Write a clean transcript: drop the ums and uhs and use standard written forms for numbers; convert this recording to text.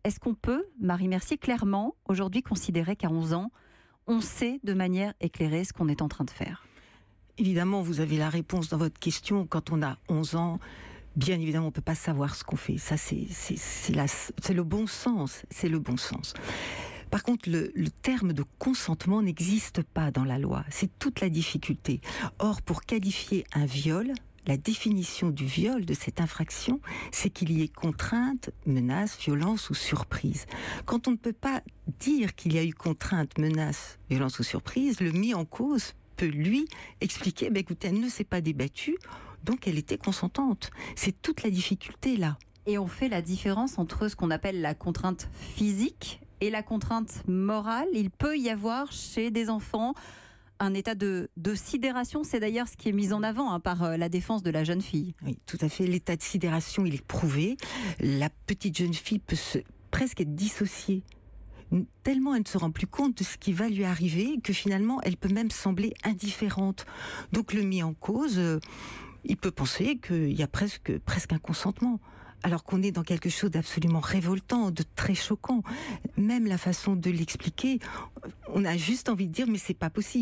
Est-ce qu'on peut, Marie Mercier, clairement, aujourd'hui considérer qu'à 11 ans, on sait de manière éclairée ce qu'on est en train de faire? Évidemment, vous avez la réponse dans votre question. Quand on a 11 ans, bien évidemment, on ne peut pas savoir ce qu'on fait. Ça, c'est le bon sens. C'est le bon sens. Par contre, le terme de consentement n'existe pas dans la loi. C'est toute la difficulté. Or, pour qualifier un viol, la définition du viol, de cette infraction, c'est qu'il y ait contrainte, menace, violence ou surprise. Quand on ne peut pas dire qu'il y a eu contrainte, menace, violence ou surprise, le mis en cause peut, lui, expliquer, écoutez, elle ne s'est pas débattue, donc elle était consentante. C'est toute la difficulté, là. Et on fait la différence entre ce qu'on appelle la contrainte physique et la contrainte morale. Il peut y avoir chez des enfants un état de sidération. C'est d'ailleurs ce qui est mis en avant par la défense de la jeune fille. Oui, tout à fait. L'état de sidération, il est prouvé. La petite jeune fille peut presque être dissociée. Tellement elle ne se rend plus compte de ce qui va lui arriver que finalement, elle peut même sembler indifférente. Donc le mis en cause, il peut penser qu'il y a presque un consentement. Alors qu'on est dans quelque chose d'absolument révoltant, de très choquant. Même la façon de l'expliquer, on a juste envie de dire, mais c'est pas possible.